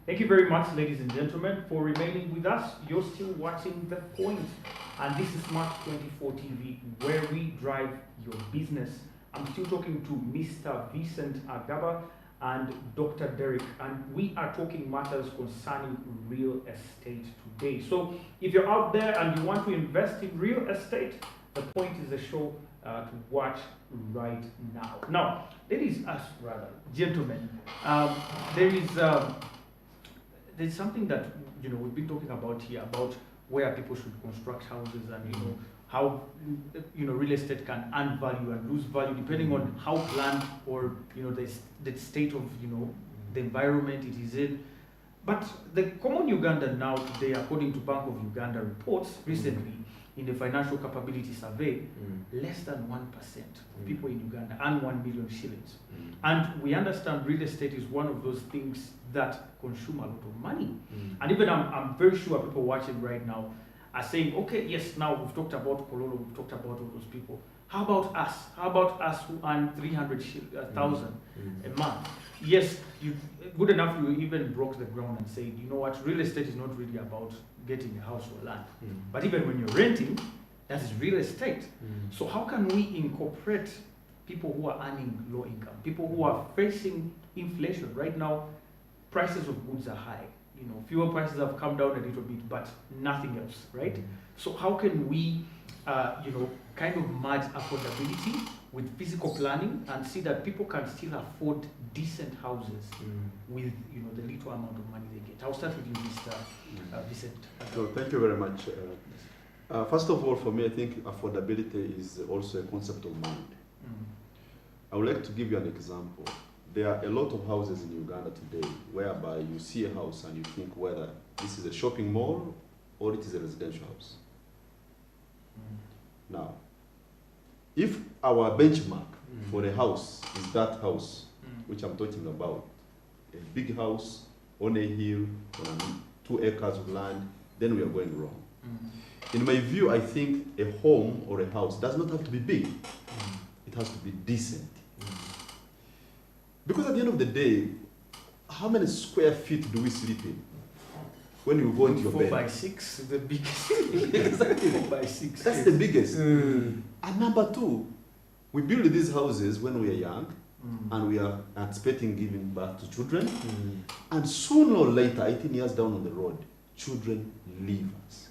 Thank you very much, ladies and gentlemen, for remaining with us. You're still watching The Point, and this is SMART24 TV, where we drive your business. I'm still talking to Mr. Vincent Agaba and Dr. Derek, and we are talking matters concerning real estate today. So if you're out there and you want to invest in real estate, The Point is a show to watch right now. Now, gentlemen, there's something that we've been talking about here about where people should construct houses, and how real estate can earn value and lose value depending on how planned or the state of the environment it is in. But the common Ugandan now today, according to Bank of Uganda reports recently in the financial capability survey, less than 1% of people in Uganda earn 1 million shillings. And we understand real estate is one of those things that consume a lot of money. And even I'm very sure people watching right now are saying, okay, yes, now we've talked about Kololo, we've talked about all those people. How about us? How about us who earn 300,000 a month? Yes, good enough you even broke the ground and said, you know what, real estate is not really about getting a house or land. But even when you're renting, that is real estate. So how can we incorporate people who are earning low income, people who are facing inflation? Right now, prices of goods are high. Fuel prices have come down a little bit, but nothing else, right? So how can we, kind of merge affordability with physical planning and see that people can still afford decent houses with, the little amount of money they get? I'll start with you, Mr. Vincent. So thank you very much. First of all, for me, I think affordability is also a concept of mind. I would like to give you an example. There are a lot of houses in Uganda today whereby you see a house and you think whether this is a shopping mall or it is a residential house. Now, if our benchmark for a house is that house, which I'm talking about, a big house on a hill, on 2 acres of land, then we are going wrong. In my view, I think a home or a house does not have to be big. It has to be decent. Because at the end of the day, how many square feet do we sleep in when you go into your bed? 4 by 6, the biggest. Exactly, 4 by 6. That's the biggest. And number two, we build these houses when we are young, and we are anticipating giving back to children. And sooner or later, 18 years down on the road, children leave us.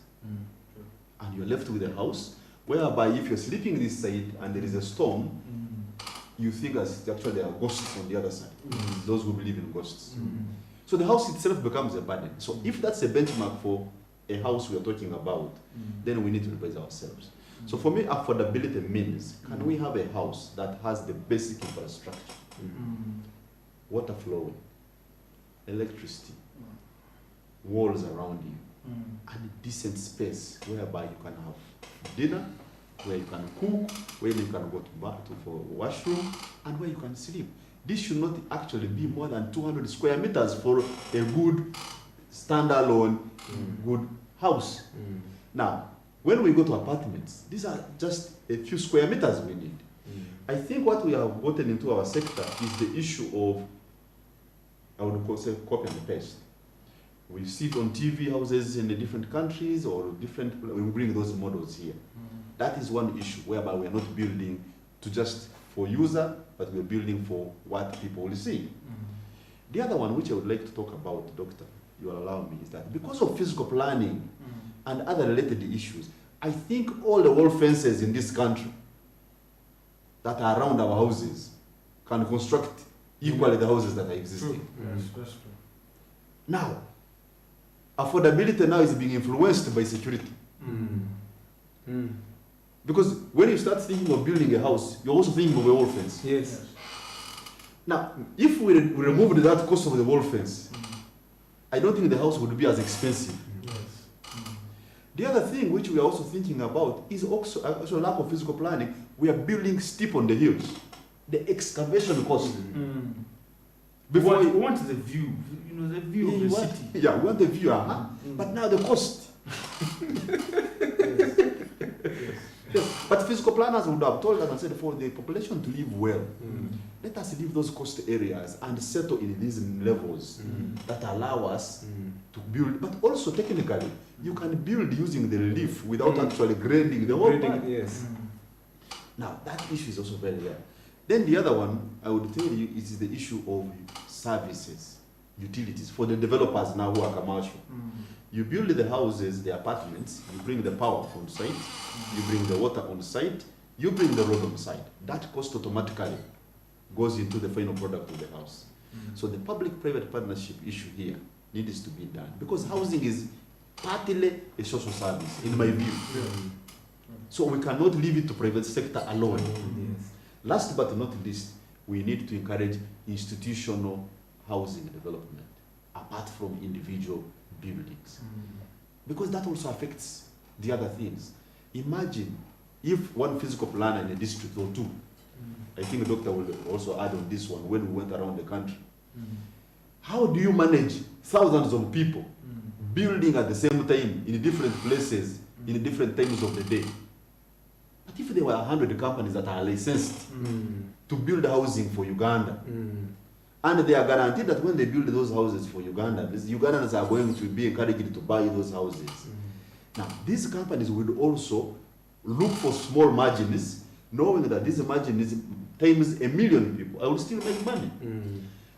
And you're left with a house whereby if you're sleeping this side and there is a storm, you think as actually there are ghosts on the other side. Those who believe in ghosts. So the house itself becomes a burden. So if that's a benchmark for a house we are talking about, then we need to revise ourselves. So for me, affordability means, can we have a house that has the basic infrastructure? Water flowing, electricity, walls around you, and a decent space whereby you can have dinner, where you can cook, where you can go to for washroom, and where you can sleep. This should not actually be more than 200 square meters for a good standalone good house. Now, when we go to apartments, these are just a few square meters we need. I think what we have gotten into our sector is the issue of, I would say, copy and paste. We see it on TV houses in the different countries or different, we bring those models here. That is one issue whereby we are not building to just for user, but we're building for what people will see. The other one which I would like to talk about, Doctor, you will allow me, is that because of physical planning and other related issues, I think all the wall fences in this country that are around our houses can construct equally the houses that are existing. Yes. Now, affordability now is being influenced by security. Because when you start thinking of building a house, you're also thinking of a wall fence. Yes. Now, if we removed that cost of the wall fence, I don't think the house would be as expensive. The other thing which we are also thinking about is also lack of physical planning. We are building steep on the hills. The excavation cost. Before we want the view, the view of the city. Yeah, we want the view, but now the cost. Yes. But physical planners would have told us and said, for the population to live well, let us leave those coast areas and settle in these levels that allow us to build. But also technically, you can build using the leaf without actually grading the whole part. Yes. Now, that issue is also very rare. Then the other one, I would tell you, is the issue of services, utilities, for the developers now who are commercial. You build the houses, the apartments, you bring the power on site, you bring the water on site, you bring the road on site. That cost automatically goes into the final product of the house. So the public-private partnership issue here needs to be done, because housing is partly a social service, in my view. So we cannot leave it to private sector alone. Yes. Last but not least, we need to encourage institutional housing development, apart from individual buildings. Because that also affects the other things. Imagine if one physical planner in a district or two, I think the doctor will also add on this one when we went around the country. How do you manage thousands of people building at the same time in different places, in different times of the day? But if there were 100 companies that are licensed to build housing for Uganda, and they are guaranteed that when they build those houses for Uganda, the Ugandans are going to be encouraged to buy those houses. Now, these companies would also look for small margins, knowing that this margin is times 1 million people. I will still make money.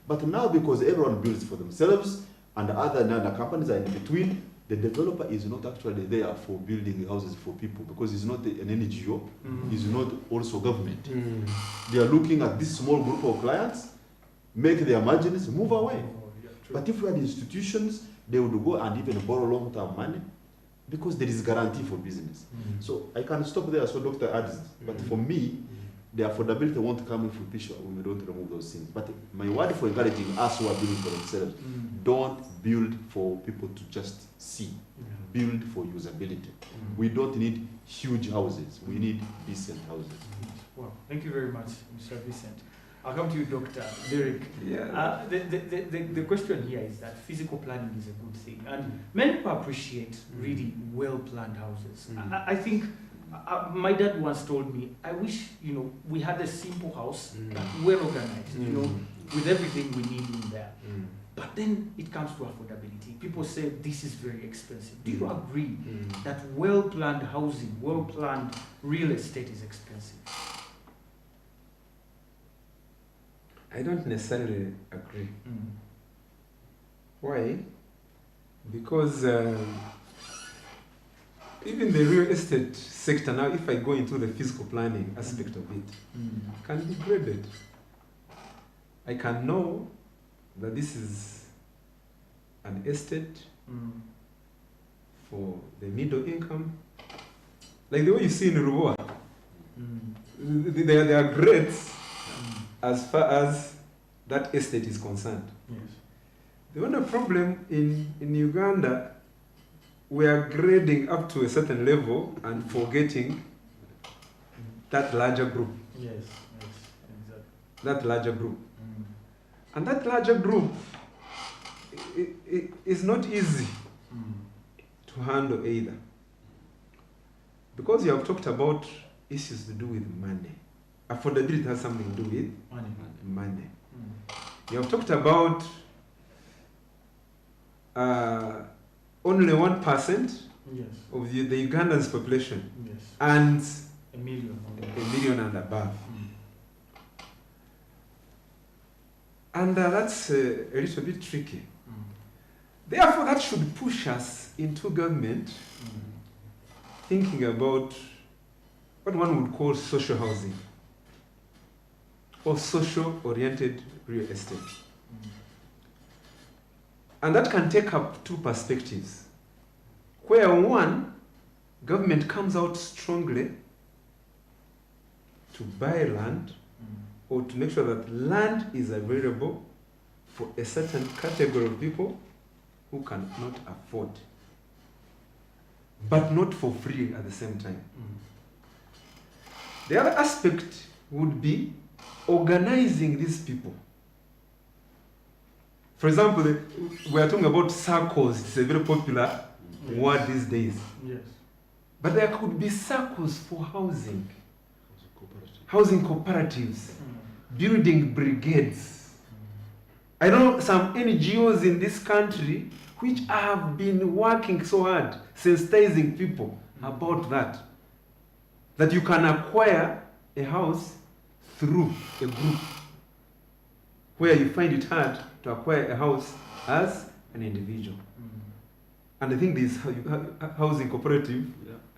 But now, because everyone builds for themselves, and other companies are in between, the developer is not actually there for building houses for people, because he's not an NGO, he's not also government. They are looking at this small group of clients, make their margins, move away. But if we had institutions, they would go and even borrow long-term money, because there is guarantee for business. So I can stop there, so Dr. adds, but for me, the affordability won't come if we don't remove those things. But my word for encouraging us who are building for themselves, don't build for people to just see. Build for usability. We don't need huge houses. We need decent houses. Well, thank you very much, Mr. Vincent. I'll come to you, Dr. Derek. Yeah. The question here is that physical planning is a good thing, and many people appreciate really well-planned houses. I think my dad once told me, I wish we had a simple house, well organized, with everything we need in there. But then it comes to affordability. People say this is very expensive. Do you agree that well-planned housing, well-planned real estate is expensive? I don't necessarily agree. Why? Because even the real estate sector now, if I go into the physical planning aspect of it, can be graded. I can know that this is an estate for the middle income. Like the way you see in Ruboa, there are grades as far as that estate is concerned. Yes. The only problem in Uganda, we are grading up to a certain level and forgetting that larger group. Yes, exactly. That larger group. And that larger group is not easy to handle either. Because you have talked about issues to do with money. Affordability has something to do with money. You have talked about only 1% of the Ugandan's population, and 1 million. 1 million and above. And that's a little bit tricky. Therefore, that should push us into government thinking about what one would call social housing or social-oriented real estate. And that can take up two perspectives. Where one, government comes out strongly to buy land or to make sure that land is available for a certain category of people who cannot afford, but not for free at the same time. The other aspect would be organizing these people. For example, we are talking about circles. It's a very popular word these days. Yes. But there could be circles for housing. housing cooperatives, building brigades. I know some NGOs in this country which have been working so hard, sensitizing people about that. That you can acquire a house through a group, where you find it hard to acquire a house as an individual. And I think this housing cooperative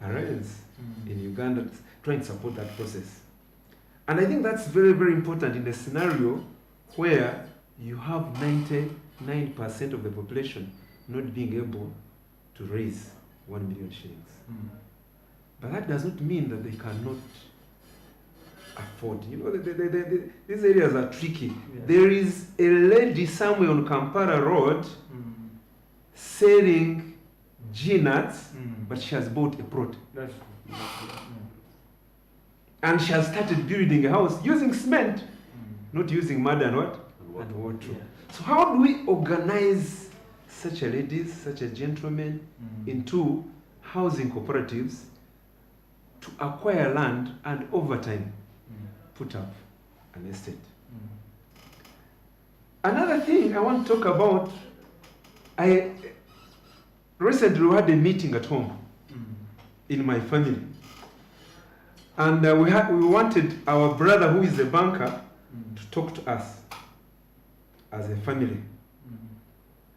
arise in Uganda trying to support that process. And I think that's very, very important in a scenario where you have 99% of the population not being able to raise 1 million shillings. But that does not mean that they cannot afford. You know, these areas are tricky. Yeah. There is a lady somewhere on Kampala Road selling G-nuts, but she has bought a plot. That's And she has started building a house using cement, not using mud and what? And water. Yeah. So how do we organize such a ladies, such a gentleman into housing cooperatives to acquire land and over time put up an estate? Another thing I want to talk about, I recently had a meeting at home in my family. And we wanted our brother, who is a banker, to talk to us as a family.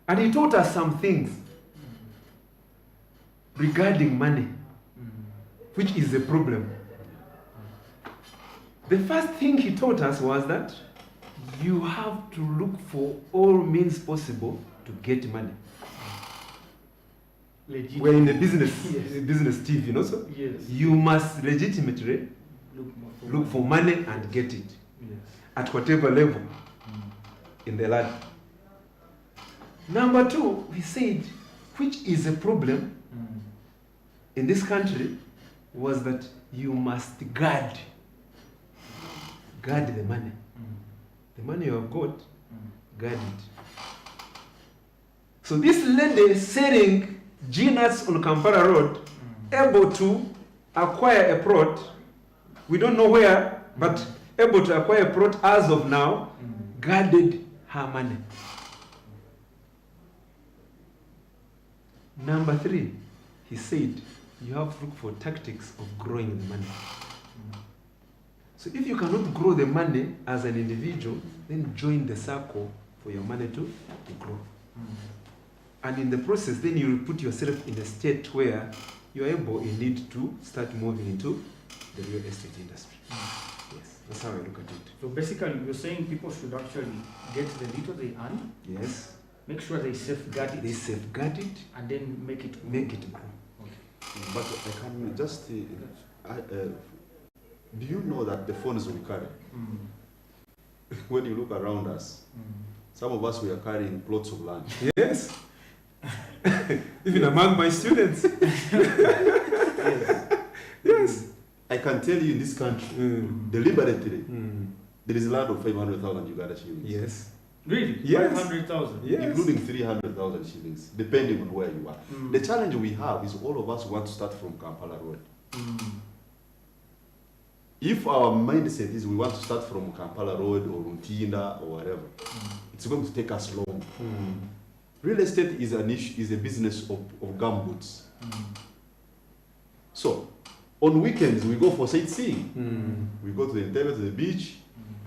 And he taught us some things regarding money, which is a problem. The first thing he taught us was that you have to look for all means possible to get money. legit. We're in the business, Yes. business TV, you know, so Yes. you must legitimately Look look for money and get it Yes. at whatever level in the land. Number two, he said, which is a problem in this country, was that you must guard the money. The money you have got, guard it. So this lady selling G-nuts on Kampala Road, able to acquire a plot, we don't know where, but able to acquire a plot as of now, guarded her money. Number three, he said, you have to look for tactics of growing the money. So if you cannot grow the money as an individual, then join the circle for your money to grow. And in the process, then you will put yourself in a state where you're able, indeed, to start moving into the real estate industry. Yes, that's how I look at it. So basically, you're saying people should actually get the little they earn, Yes, make sure they safeguard it, they safeguard it, and then make it make it grow. But I can just, do you know that the phones we carry, when you look around us, some of us we are carrying plots of land. Yes. Even among my students. Yes. I can tell you in this country, deliberately, there is a land of 500,000 Uganda shillings. Yes. Really? Yes. 500,000? Yes. Including 300,000 shillings, depending on where you are. The challenge we have is all of us want to start from Kampala Road. If our mindset is we want to start from Kampala Road or Runtinda or whatever, it's going to take us long. Real estate is an issue, is a business of gumboots. So, on weekends we go for sightseeing. We go to the interior, to the beach.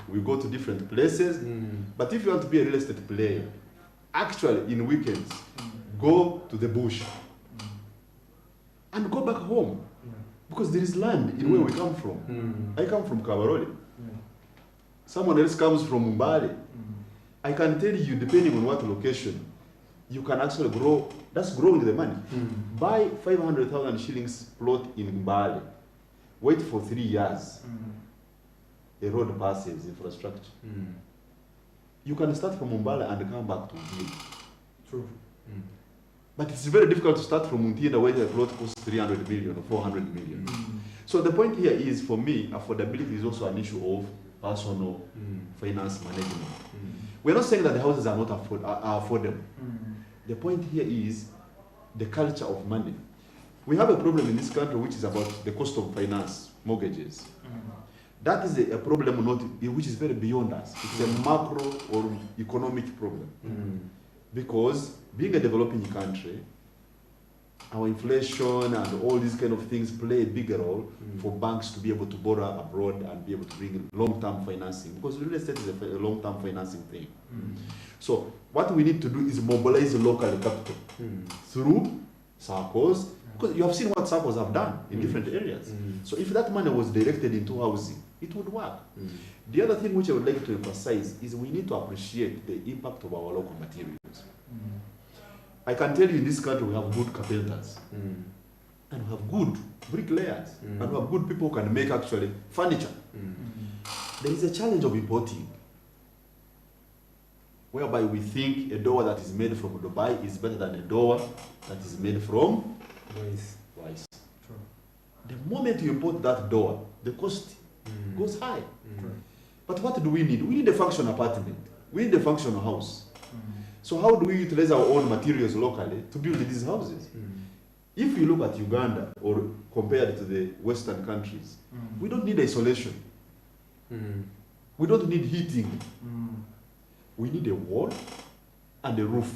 We go to different places. But if you want to be a real estate player, actually in weekends, go to the bush and go back home. Because there is land in where we come from. I come from Kabarole. Someone else comes from Mbale. I can tell you, depending on what location, you can actually grow. That's growing the money. Buy 500,000 shillings plot in Mbale. Wait for 3 years. A road passes, infrastructure. You can start from Mbale and come back to Mbale. True. But it's very difficult to start from Muntinda where the plot costs 300 million or 400 million. So the point here is, for me, affordability is also an issue of personal finance management. We're not saying that the houses are not affordable. The point here is the culture of money. We have a problem in this country which is about the cost of finance, mortgages. That is a problem which is very beyond us. It's a macro or economic problem. Because being a developing country, our inflation and all these kind of things play a bigger role for banks to be able to borrow abroad and be able to bring long-term financing, because real estate is a long-term financing thing. So what we need to do is mobilize local capital through SACCOs, because you have seen what SACCOs have done in different areas. So if that money was directed into housing, it would work. The other thing which I would like to emphasize is we need to appreciate the impact of our local materials. I can tell you in this country we have good carpenters, and we have good bricklayers, and we have good people who can make actually furniture. There is a challenge of importing, whereby we think a door that is made from Dubai is better than a door that is made from rice. The moment you import that door, the cost goes high. But what do we need? We need a functional apartment. We need a functional house. So how do we utilize our own materials locally to build these houses? If you look at Uganda or compared to the Western countries, we don't need isolation. We don't need heating. We need a wall and a roof.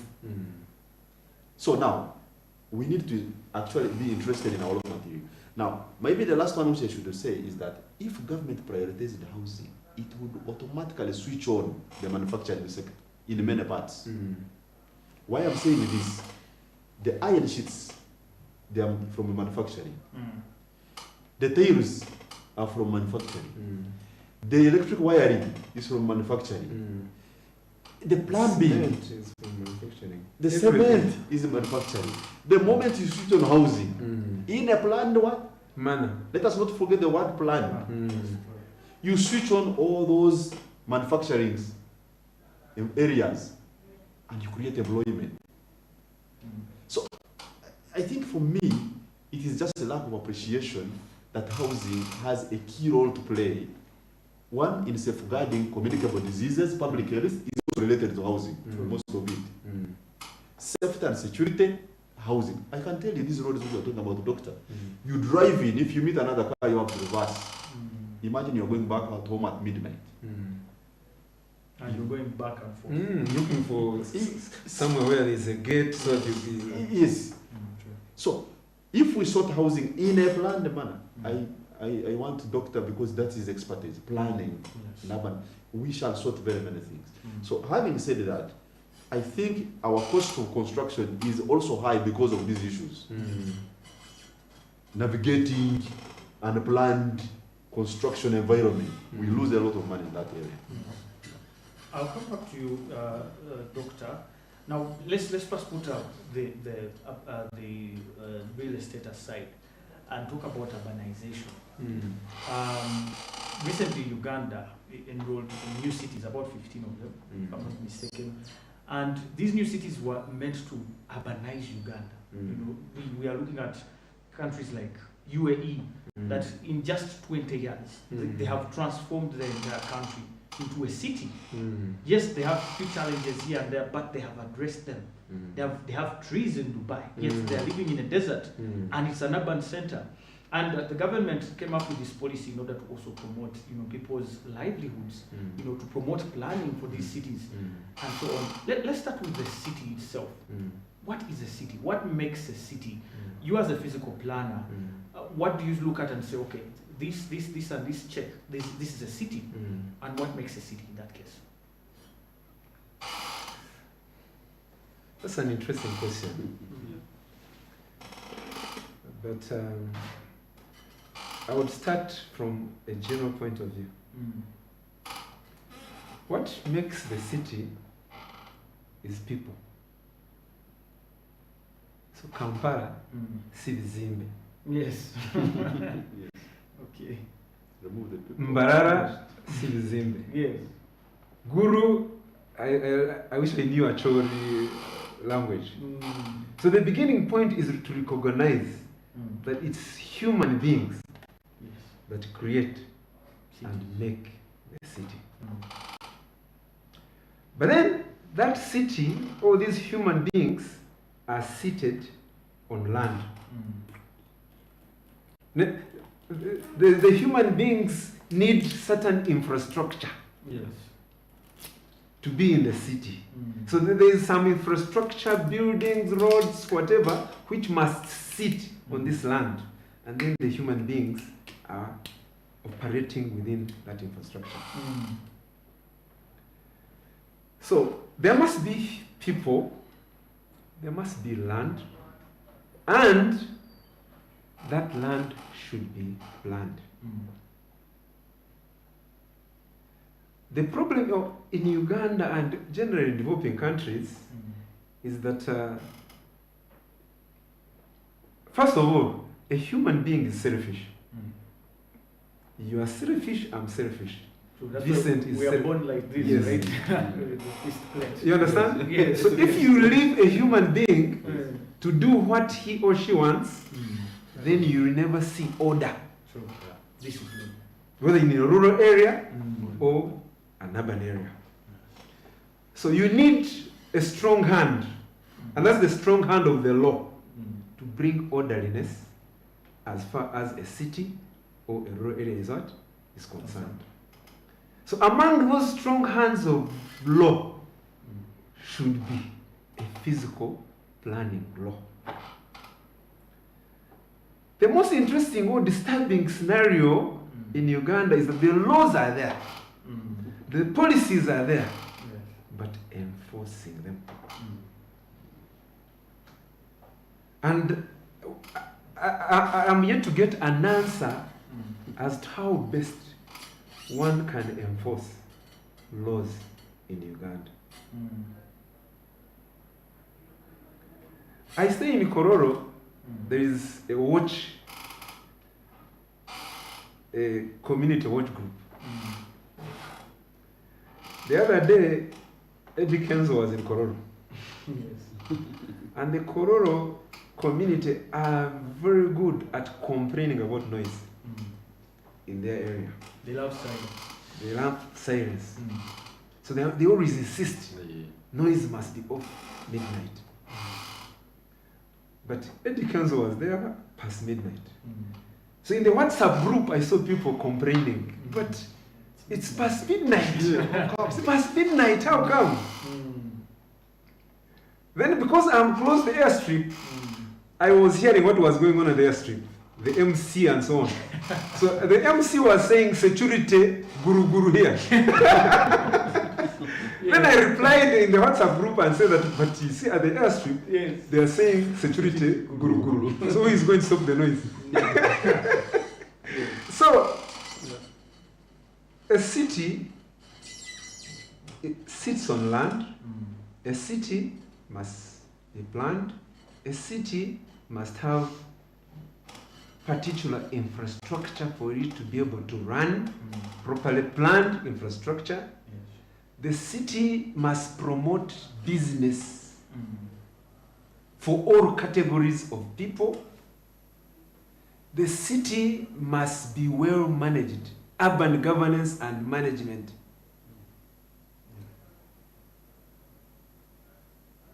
So now, we need to actually be interested in our local material. Now, maybe the last one which I should say is that if government prioritizes the housing, it would automatically switch on the manufacturing sector in many parts. Why I'm saying this, the iron sheets, they are from manufacturing. The tiles are from manufacturing. The electric wiring is from manufacturing. The plumbing, is from manufacturing. The cement is manufacturing. The moment you switch on housing, in a planned what? Manner. Let us not forget the word planned. You switch on all those manufacturing areas and you create employment. So I think for me, it is just a lack of appreciation that housing has a key role to play. One, in safeguarding communicable diseases. Public health is also related to housing, most of it. Safety and security, housing. I can tell you these roads we are talking about, doctor. You drive in, if you meet another car, you have to reverse. Imagine you're going back at home at midnight. And you're going back and forth. Looking for somewhere where there's a gate so that you Yes. So, if we sort housing in a planned manner, I want doctor, because that is expertise, planning, we shall sort very many things. So having said that, I think our cost of construction is also high because of these issues. Navigating unplanned construction environment, we lose a lot of money in that area. I'll come back to you, Doctor. Now, let's first put the real estate aside and talk about urbanization. Recently, Uganda enrolled in new cities, about 15 of them, if I'm not mistaken. And these new cities were meant to urbanize Uganda. You know, we are looking at countries like UAE, that in just 20 years, they have transformed the entire country into a city. Yes, they have few challenges here and there, but they have addressed them. They have trees in Dubai, yet they are living in a desert, and it's an urban center. And the government came up with this policy in order to also promote, people's livelihoods, to promote planning for these cities, and so on. Let's start with the city itself. What is a city? What makes a city? You as a physical planner, what do you look at and say, okay, this and this check, this is a city, and what makes a city in that case? That's an interesting question. But I would start from a general point of view. What makes the city is people. So Kampala, si bizimbe. Yes. Okay. Remove the people. Mbarara, si bizimbe. Yes. Guru, I wish I knew Acholi language. So the beginning point is to recognize that it's human beings that create and make the city. But then that city, all these human beings are seated on land. the human beings need certain infrastructure Yes. to be in the city. So there is some infrastructure, buildings, roads, whatever, which must sit on this land. And then the human beings are operating within that infrastructure. So there must be people, there must be land, and that land should be planned. The problem in Uganda and generally in developing countries is that, first of all, a human being is selfish. You are selfish, I'm selfish. So that's Vincent why is we are born like this, Yes. right? You understand? Yes. So if you leave a human being to do what he or she wants, then you will never see order, True. Yeah. Discipline. whether in a rural area or an urban area. So you need a strong hand, and that's the strong hand of the law, to bring orderliness as far as a city or a rural area is concerned. So among those strong hands of law should be a physical planning law. The most interesting or disturbing scenario in Uganda is that the laws are there, the policies are there, but enforcing them. And I'm yet to get an answer as to how best one can enforce laws in Uganda. I stay in Kororo. There is a community watch group. The other day, Eddie Kenzo was in Kororo. Yes. And the Kororo community are very good at complaining about noise in their area. They love silence. They love silence. So they always insist noise must be off midnight. But Eddie Kenzo was there past midnight. So in the WhatsApp group, I saw people complaining, but it's past midnight. It's past midnight, how come? Then because I'm close to the airstrip, I was hearing what was going on at the airstrip, the MC and so on. So the MC was saying security, guru guru here. Then I replied in the WhatsApp group and said that, but you see at the airstrip, they are saying security, guru guru. So who is going to stop the noise? So a city, it sits on land. A city must be planned. A city must have particular infrastructure for it to be able to run, properly planned infrastructure. The city must promote business for all categories of people. The city must be well managed, urban governance and management.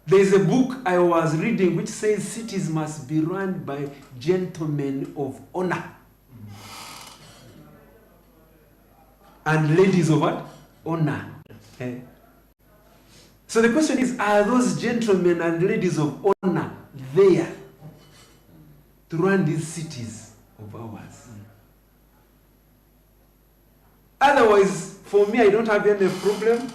There is a book I was reading which says cities must be run by gentlemen of honor and ladies of what? Honor. So the question is, are those gentlemen and ladies of honor there to run these cities of ours? Otherwise, for me, I don't have any problem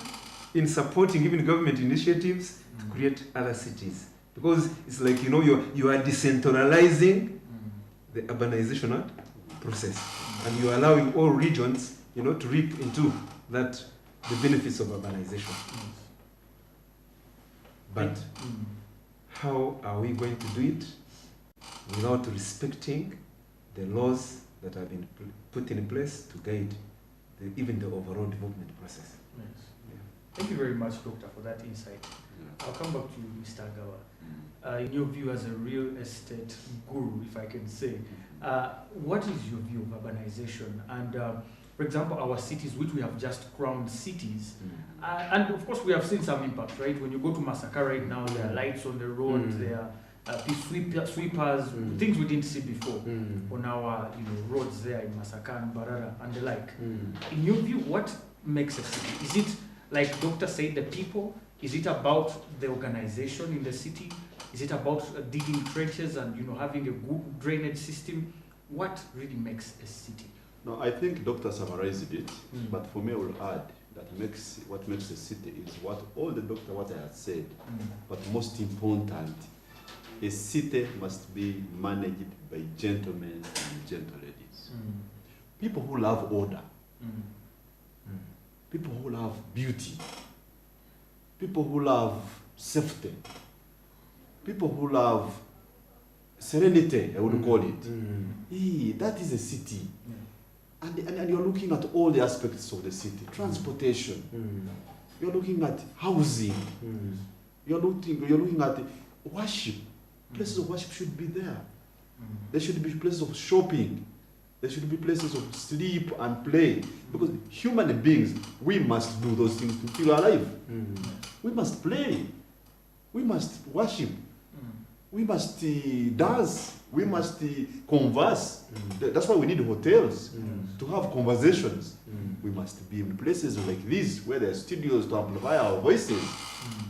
in supporting even government initiatives to create other cities, because it's like, you know, you are decentralizing the urbanization process, and you are allowing all regions, you know, to reap into that the benefits of urbanization. But how are we going to do it without respecting the laws that have been put in place to guide even the overall development process? Yes. Thank you very much, Doctor, for that insight. I'll come back to you, Mr. Agawa. In your view as a real estate guru, if I can say, what is your view of urbanization? And for example, our cities, which we have just crowned cities, and of course we have seen some impact, right? When you go to Masaka right now, there are lights on the road, sweepers, things we didn't see before on our roads there in Masakan, Barara, and the like. In your view, what makes a city? Is it, like Doctor said, the people? Is it about the organization in the city? Is it about digging trenches and having a good drainage system? What really makes a city? No, I think Doctor summarized it, but for me I will add that what makes a city is what I had said. But most important, a city must be managed by gentlemen and gentle ladies. People who love order. People who love beauty. People who love safety. People who love serenity, I would call it. That is a city. And you're looking at all the aspects of the city. Transportation. You're looking at housing. You're looking at worship. Places of worship should be there. There should be places of shopping. There should be places of sleep and play. Because human beings, we must do those things to feel alive. We must play. We must worship. We must dance. We must converse. That's why we need hotels to have conversations. We must be in places like this where there are studios to amplify our voices.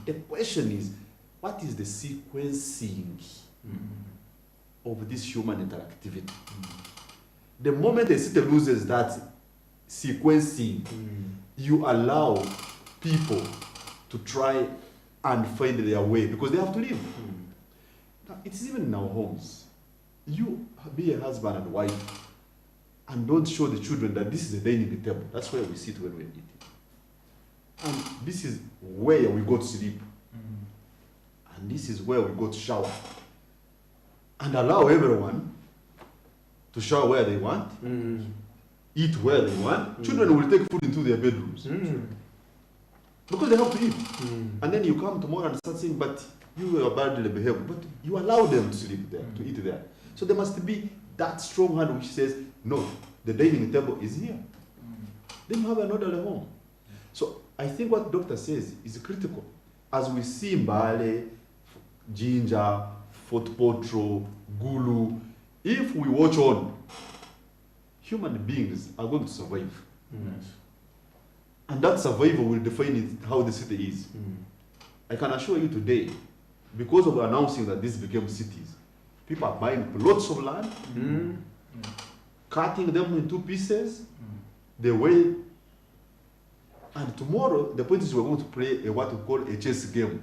The question is, what is the sequencing of this human interactivity? The moment the city loses that sequencing, you allow people to try and find their way because they have to live. Now, it's even in our homes. You be a husband and wife and don't show the children that this is a dining table. That's where we sit when we're eating. And this is where we go to sleep. And this is where we go to shower. And allow everyone to shower where they want, eat where they want. Children will take food into their bedrooms. Because they have to eat. And then you come tomorrow and start saying, but you are badly behaved. But you allow them to sleep there, to eat there. So there must be that strong hand which says, no, the dining table is here. Then you have an orderly home. So I think what Doctor says is critical. As we see Mbale, Jinja, Fort Potro, Gulu, if we watch on, human beings are going to survive. And that survival will define how the city is. I can assure you today, because of announcing that this became cities, people are buying plots of land, cutting them into pieces, the way. And tomorrow, the point is we're going to play what we call a chess game.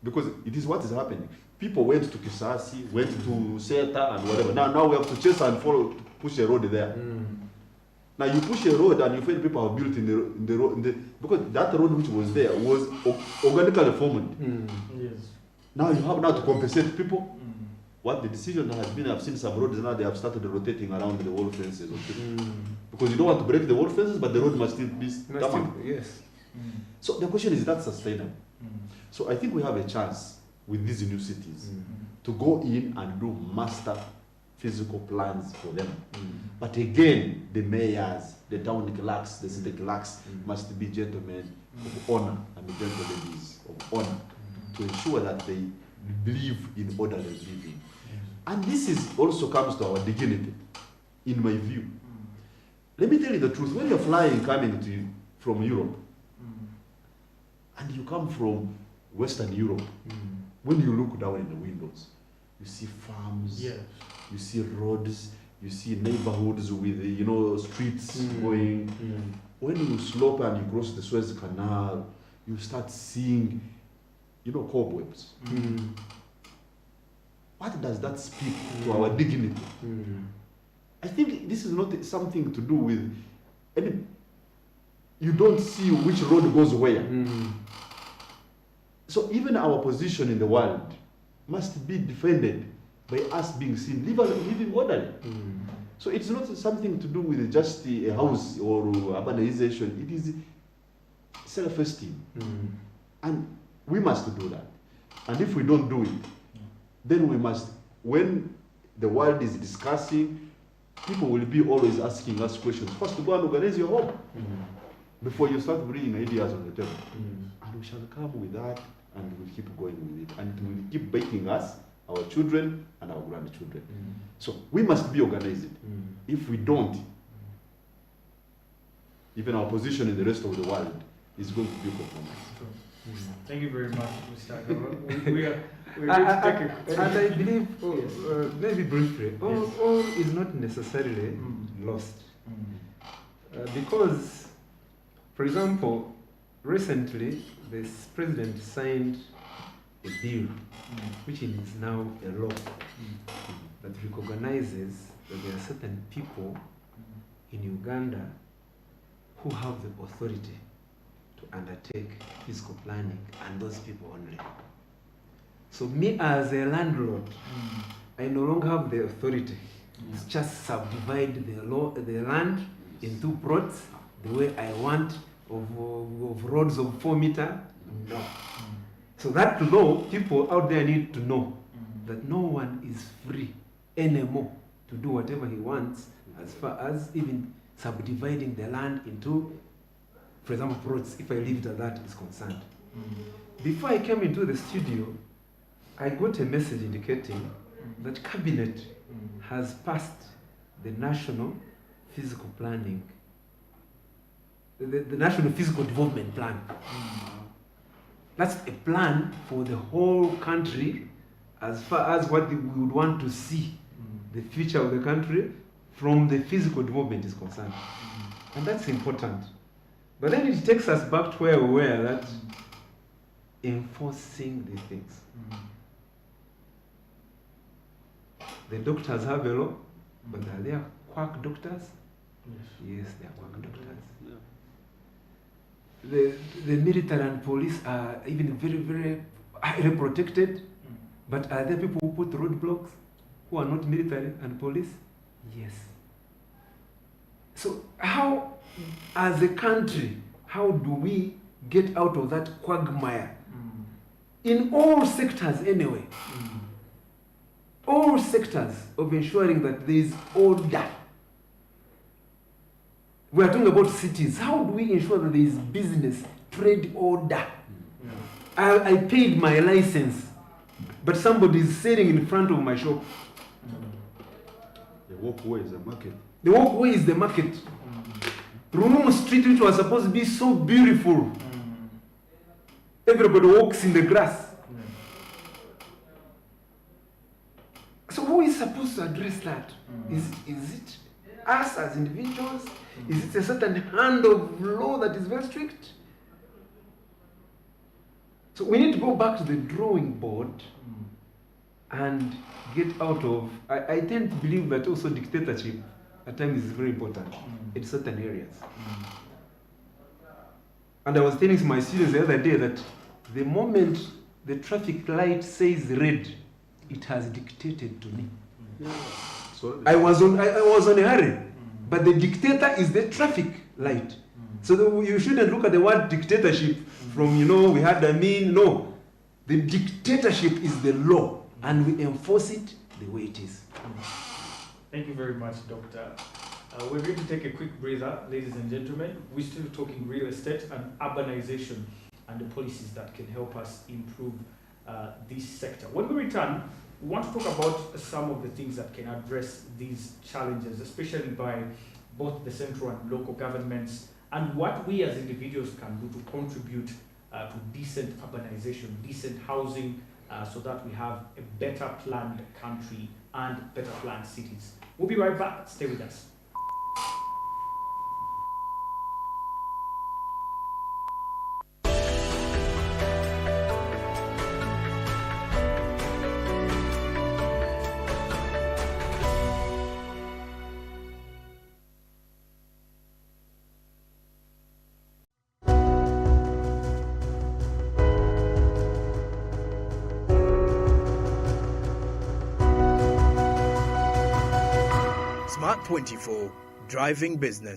Because it is what is happening. People went to Kisasi, went to Seta and whatever. Now we have to chase and follow, push a road there. Now you push a road and you find people have built in the road, because that road which was there was organically formed. Yes. Now you have to compensate people. What the decision has been, I've seen some roads now, they have started rotating around the wall fences. Because you don't want to break the wall fences, but the road must still be tarmac. Yes. So the question is that sustainable? So I think we have a chance with these new cities to go in and do master physical plans for them. But again, the mayors, the town clerks, the city clerks must be gentlemen of honor and the gentle ladies of honor to ensure that they live in orderly living. And this is also comes to our dignity, in my view. Let me tell you the truth. When you're flying coming from Europe, and you come from Western Europe, when you look down in the windows, you see farms, you see roads, you see neighborhoods with streets going. When you slope and you cross the Suez Canal, you start seeing cobwebs. What does that speak to our dignity? I think this is not something to do with you don't see which road goes where. So even our position in the world must be defended by us being seen living orderly. So it's not something to do with just a house or urbanization. It is self-esteem. And we must do that. And if we don't do it, then we must, when the world is discussing, people will be always asking us questions. First, to go and organize your home before you start bringing ideas on the table. And we shall come with that and we'll keep going with it. And it will keep biting us, our children, and our grandchildren. So we must be organized. If we don't, even our position in the rest of the world is going to be compromised. Thank you very much, Mr. Agaro. We're going to take and I believe, maybe briefly, all is not necessarily lost. Because, for example, recently the president signed a bill which is now a law that recognizes that there are certain people in Uganda who have the authority to undertake physical planning, and those people only. So me as a landlord, I no longer have the authority to just subdivide the land into plots the way I want, of roads of 4 meters. No. So that law, people out there need to know that no one is free anymore to do whatever he wants, as far as even subdividing the land into, for example, plots, if I leave it at that, is concerned. Before I came into the studio, I got a message indicating that Cabinet has passed the National Physical Planning, the National Physical Development Plan. That's a plan for the whole country as far as what we would want to see the future of the country from the physical development is concerned. And that's important. But then it takes us back to where we were, that enforcing these things. The doctors have a law, but are they quack doctors? Yes, they are quack doctors. The military and police are even very, very highly protected, but are there people who put roadblocks who are not military and police? Yes. So how, as a country, how do we get out of that quagmire? In all sectors anyway. All sectors of ensuring that there is order. We are talking about cities. How do we ensure that there is business, trade order? I paid my license, but somebody is selling in front of my shop. The walkway is the market. The walkway is the market. Rumu Street, which was supposed to be so beautiful. Everybody walks in the grass. So who is supposed to address that? Is it us as individuals? Is it a certain hand of law that is very strict? So we need to go back to the drawing board and get out of... I tend to believe that also dictatorship at times is very important in certain areas. And I was telling my students the other day that the moment the traffic light says red, it has dictated to me. I was on a hurry, but the dictator is the traffic light. So you shouldn't look at the word dictatorship from, we had no. The dictatorship is the law, and we enforce it the way it is. Thank you very much, Doctor. We're going to take a quick breather, ladies and gentlemen. We're still talking real estate and urbanization and the policies that can help us improve this sector. When we return, we want to talk about some of the things that can address these challenges, especially by both the central and local governments, and what we as individuals can do to contribute to decent urbanization, decent housing, so that we have a better planned country and better planned cities. We'll be right back. Stay with us. SMART24, driving business.